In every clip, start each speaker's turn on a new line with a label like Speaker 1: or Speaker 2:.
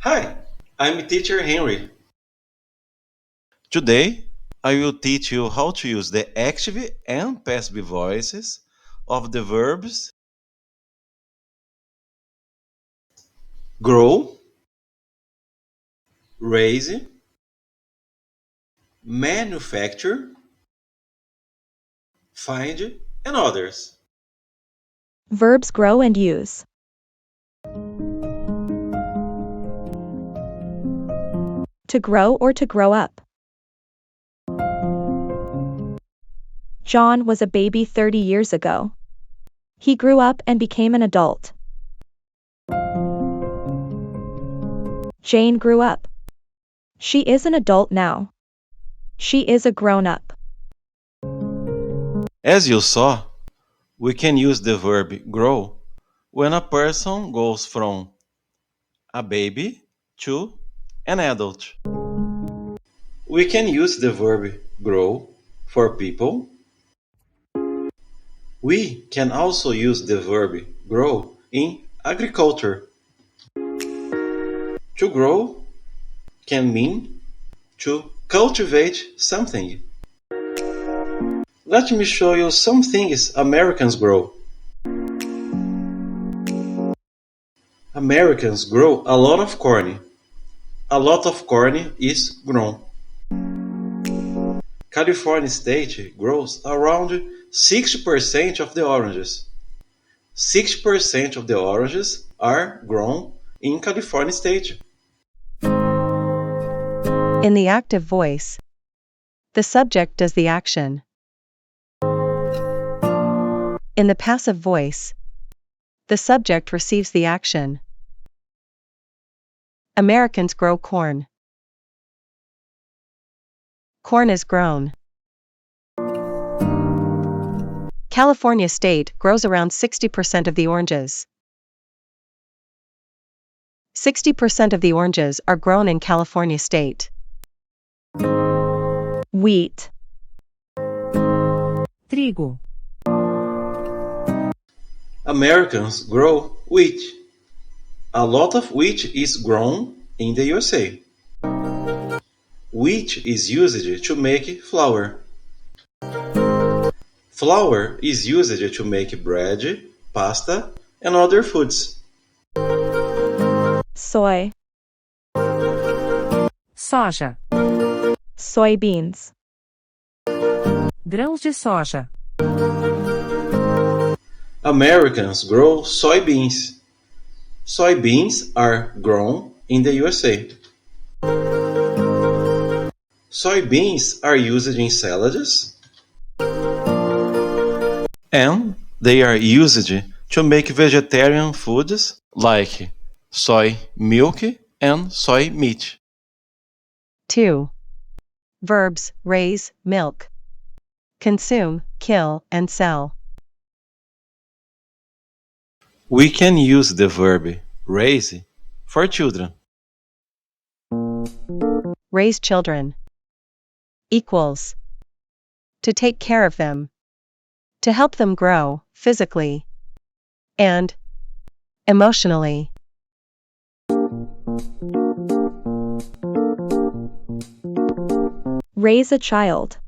Speaker 1: Hi, I'm teacher Henry. Today, I will teach you how to use the active and passive voices of the verbs grow, raise, manufacture, find, and others.
Speaker 2: Verbs grow and use. To grow or to grow up. John was a baby 30 years ago. He grew up and became an adult. Jane grew up. She is an adult now. She is a grown-up.
Speaker 1: As you saw, we can use the verb grow when a person goes from a baby to an adult. We can use the verb grow for people. We can also use the verb grow in agriculture. To grow can mean to cultivate something. Let me show you some things Americans grow. Americans grow a lot of corn. A lot of corn is grown. California state grows around 60% of the oranges. 60% of the oranges are grown in California state.
Speaker 3: In the active voice, the subject does the action. In the passive voice, the subject receives the action. Americans grow corn. Corn is grown. California state grows around 60% of the oranges. 60% of the oranges are grown in California state.
Speaker 2: Wheat.
Speaker 3: Trigo.
Speaker 1: Americans grow wheat. A lot of wheat is grown in the USA. Wheat is used to make flour. Flour is used to make bread, pasta, and other foods.
Speaker 2: Soy.
Speaker 4: Soja.
Speaker 2: Soybeans.
Speaker 4: Grãos de soja.
Speaker 1: Americans grow soybeans. Soybeans are grown in the USA. Soybeans are used in salads, and they are used to make vegetarian foods like soy milk and soy meat.
Speaker 3: 2. Verbs raise, milk. Consume, kill, and sell.
Speaker 1: We can use the verb raise for children.
Speaker 3: Raise children. Equals. To take care of them. To help them grow, physically. And emotionally.
Speaker 2: Raise a child.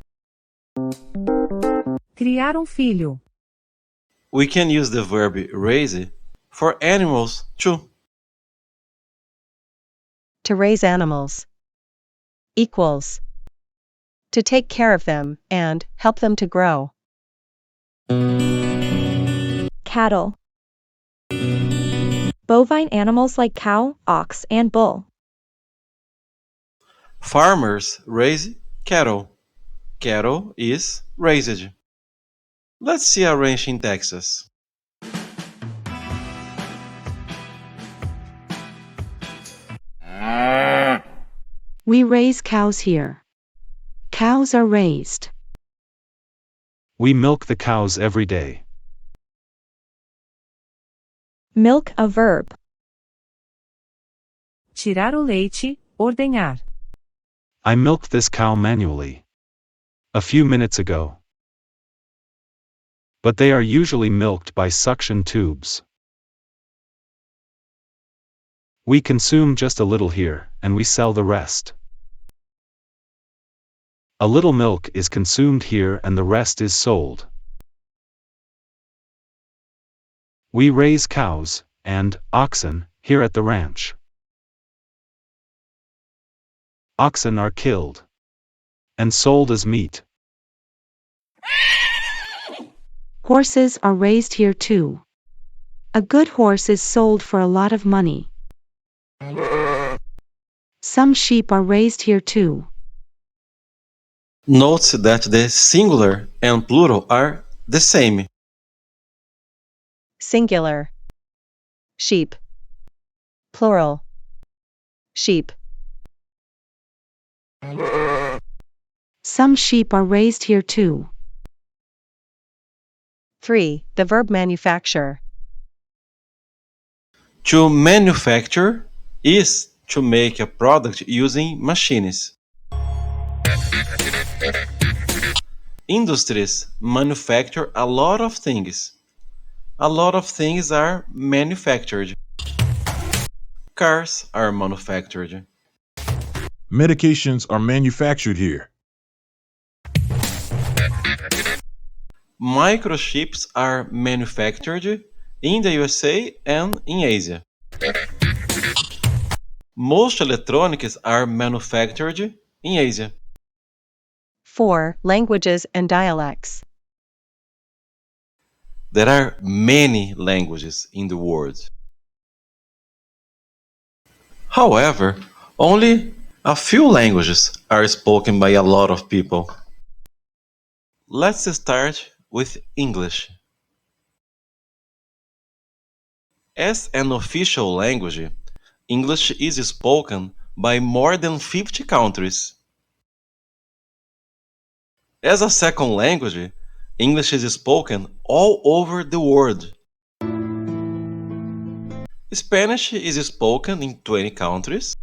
Speaker 4: Criar filho.
Speaker 1: We can use the verb raise for animals too.
Speaker 3: To raise animals. Equals. To take care of them and help them to grow.
Speaker 2: Cattle. Bovine animals like cow, ox, and bull.
Speaker 1: Farmers raise cattle. Cattle is raised. Let's see a ranch in Texas.
Speaker 5: We raise cows here. Cows are raised.
Speaker 6: We milk the cows every day.
Speaker 2: Milk a verb.
Speaker 4: Tirar o leite, ordenhar.
Speaker 6: I milked this cow manually. A few minutes ago. But they are usually milked by suction tubes. We consume just a little here, and we sell the rest. A little milk is consumed here and the rest is sold. We raise cows and oxen here at the ranch. Oxen are killed and sold as meat.
Speaker 5: Horses are raised here too. A good horse is sold for a lot of money. Some sheep are raised here too.
Speaker 1: Note that the singular and plural are the same.
Speaker 3: Singular. Sheep. Plural. Sheep.
Speaker 5: Some sheep are raised here too.
Speaker 3: 3. The verb manufacture.
Speaker 1: To manufacture is to make a product using machines. Industries manufacture a lot of things. A lot of things are manufactured. Cars are manufactured.
Speaker 7: Medications are manufactured here.
Speaker 1: Microchips are manufactured in the USA and in Asia. Most electronics are manufactured in Asia.
Speaker 3: 4. Languages and dialects.
Speaker 1: There are many languages in the world. However, only a few languages are spoken by a lot of people. Let's start with English. As an official language, English is spoken by more than 50 countries. As a second language, English is spoken all over the world. Spanish is spoken in 20 countries.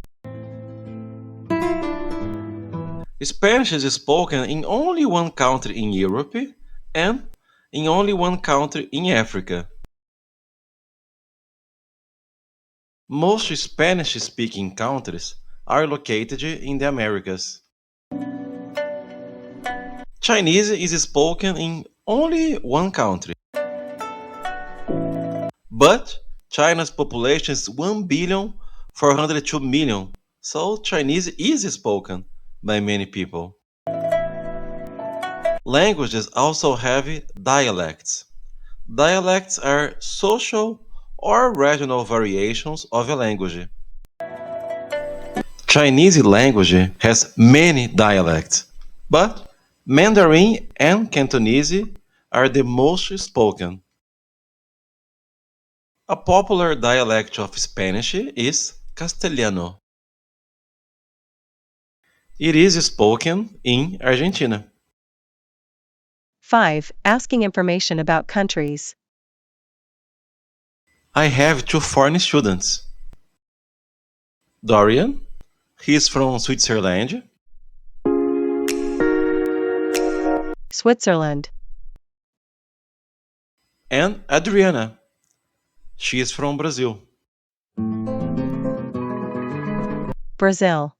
Speaker 1: Spanish is spoken in only one country in Europe and in only one country in Africa. Most Spanish-speaking countries are located in the Americas. Chinese is spoken in only one country. But China's population is 1,402,000,000, so Chinese is spoken by many people. Languages also have dialects. Dialects are social or regional variations of a language. Chinese language has many dialects, but Mandarin and Cantonese are the most spoken. A popular dialect of Spanish is Castellano. It is spoken in Argentina.
Speaker 3: 5. Asking information about countries.
Speaker 1: I have two foreign students. Dorian, he is from Switzerland,
Speaker 3: Switzerland.
Speaker 1: and Adriana, she is from Brazil.
Speaker 3: Brazil.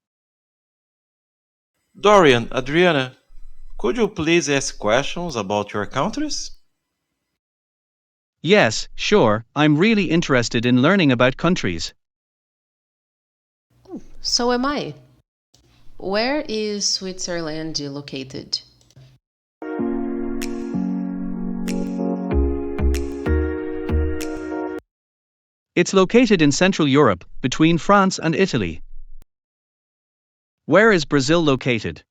Speaker 1: Dorian, Adriana, could you please ask questions about your countries?
Speaker 8: Yes, sure, I'm really interested in learning about countries.
Speaker 9: So am I. Where is Switzerland located?
Speaker 8: It's located in Central Europe, between France and Italy. Where is Brazil located?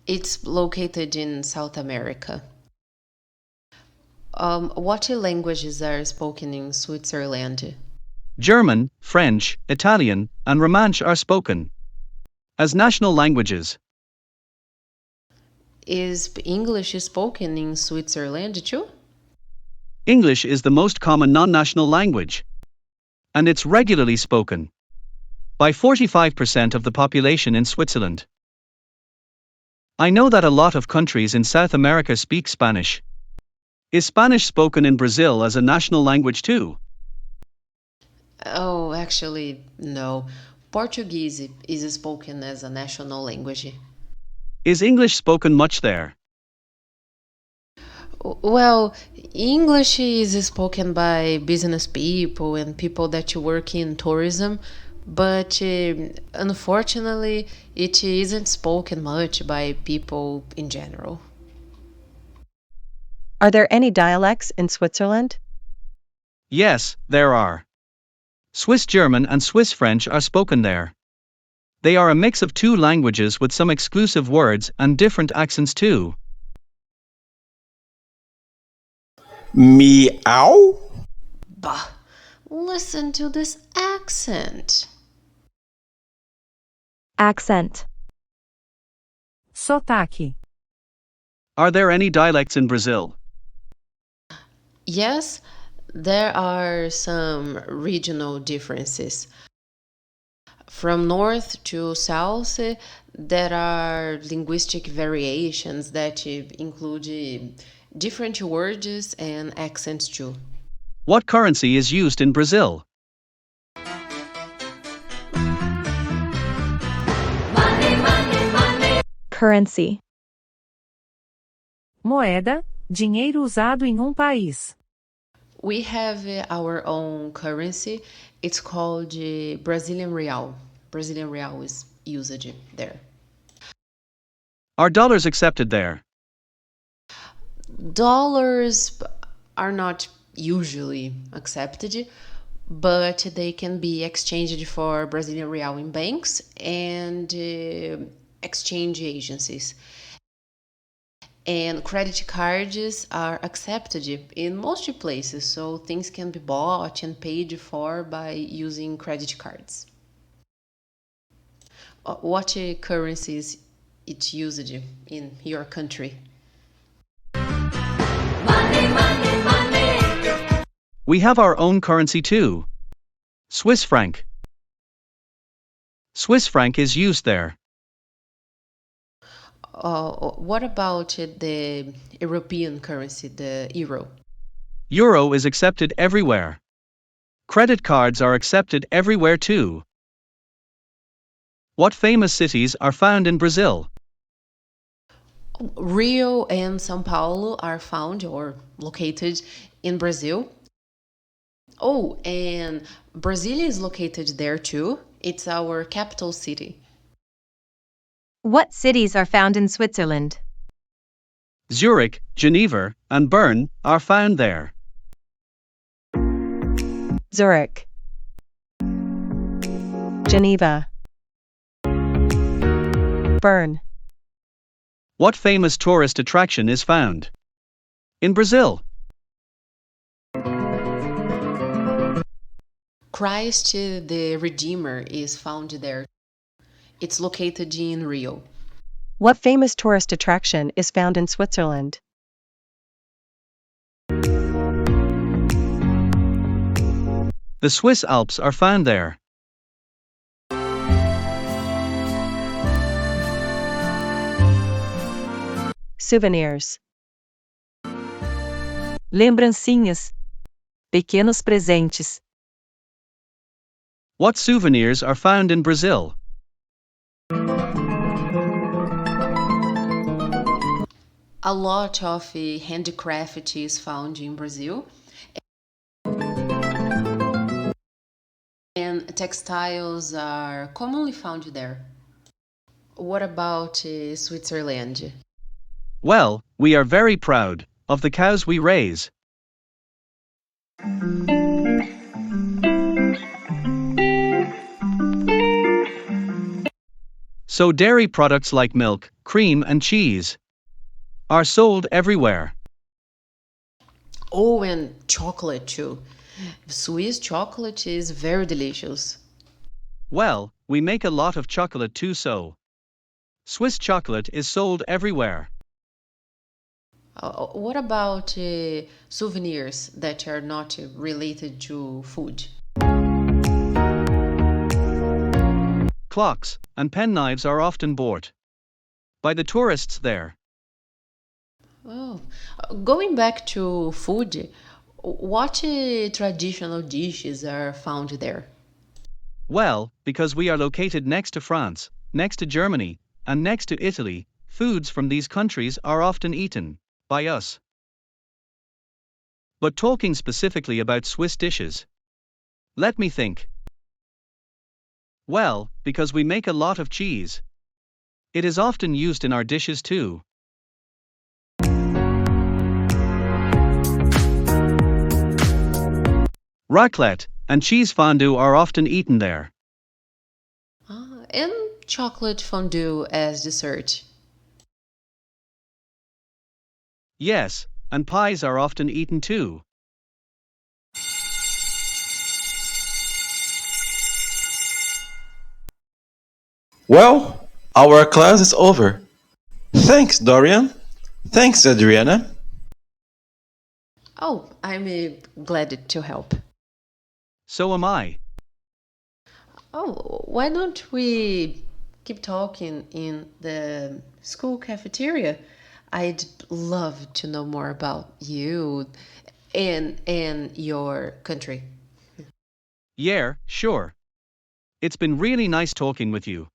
Speaker 9: It's located in South America. What languages are spoken in Switzerland?
Speaker 8: German, French, Italian, and Romansh are spoken as national languages.
Speaker 9: Is English spoken in Switzerland too?
Speaker 8: English is the most common non-national language, and it's regularly spoken by 45% of the population in Switzerland. I know that a lot of countries in South America speak Spanish, Is Spanish spoken in Brazil as a national language too?
Speaker 9: Oh, actually, no. Portuguese is spoken as a national language.
Speaker 8: Is English spoken much there?
Speaker 9: Well, English is spoken by business people and people that work in tourism, but unfortunately, it isn't spoken much by people in general.
Speaker 3: Are there any dialects in Switzerland?
Speaker 8: Yes, there are. Swiss German and Swiss French are spoken there. They are a mix of two languages with some exclusive words and different accents too.
Speaker 1: Meow?
Speaker 9: Bah, listen to this accent.
Speaker 2: Accent.
Speaker 4: Sotaque.
Speaker 8: Are there any dialects in Brazil?
Speaker 9: Yes, there are some regional differences. From north to south, there are linguistic variations that include different words and accents too.
Speaker 8: What currency is used in Brazil?
Speaker 2: Currency.
Speaker 4: Moeda, dinheiro usado em país.
Speaker 9: We have our own currency. It's called Brazilian real. Brazilian real is used there.
Speaker 8: Are dollars accepted there?
Speaker 9: Dollars are not usually accepted, but they can be exchanged for Brazilian real in banks and exchange agencies. And credit cards are accepted in most places, so things can be bought and paid for by using credit cards. What currencies it used in your country?
Speaker 8: We have our own currency too. Swiss franc. Swiss franc is used there.
Speaker 9: What about the European currency, the euro?
Speaker 8: Euro is accepted everywhere. Credit cards are accepted everywhere too. What famous cities are found in Brazil?
Speaker 9: Rio and Sao Paulo are found or located in Brazil. Oh, and Brasilia is located there too. It's our capital city.
Speaker 10: What cities are found in Switzerland?
Speaker 8: Zurich, Geneva, and Bern are found there.
Speaker 3: Zurich, Geneva, Bern.
Speaker 8: What famous tourist attraction is found in Brazil?
Speaker 9: Christ the Redeemer is found there. It's located in Rio.
Speaker 3: What famous tourist attraction is found in Switzerland?
Speaker 8: The Swiss Alps are found there.
Speaker 3: Souvenirs,
Speaker 10: Lembrancinhas. Pequenos presentes.
Speaker 8: What souvenirs are found in Brazil?
Speaker 9: A lot of handicraft is found in Brazil. And textiles are commonly found there. What about Switzerland?
Speaker 8: Well, we are very proud of the cows we raise. So dairy products like milk, cream, and cheese are sold everywhere.
Speaker 9: Oh, and chocolate too. Swiss chocolate is very delicious.
Speaker 8: Well, we make a lot of chocolate too, so Swiss chocolate is sold everywhere.
Speaker 9: What about souvenirs that are not related to food?
Speaker 8: Clocks and penknives are often bought by the tourists there.
Speaker 9: Oh, going back to food, what traditional dishes are found there?
Speaker 8: Well, because we are located next to France, next to Germany, and next to Italy, foods from these countries are often eaten by us. But talking specifically about Swiss dishes, let me think. Well, because we make a lot of cheese. It is often used in our dishes too. Raclette and cheese fondue are often eaten there.
Speaker 9: And chocolate fondue as dessert.
Speaker 8: Yes, and pies are often eaten too.
Speaker 1: Well, our class is over. Thanks, Dorian. Thanks, Adriana.
Speaker 9: Oh, I'm glad to help.
Speaker 8: So am I.
Speaker 9: Oh, why don't we keep talking in the school cafeteria? I'd love to know more about you and your country.
Speaker 8: Yeah, sure. It's been really nice talking with you.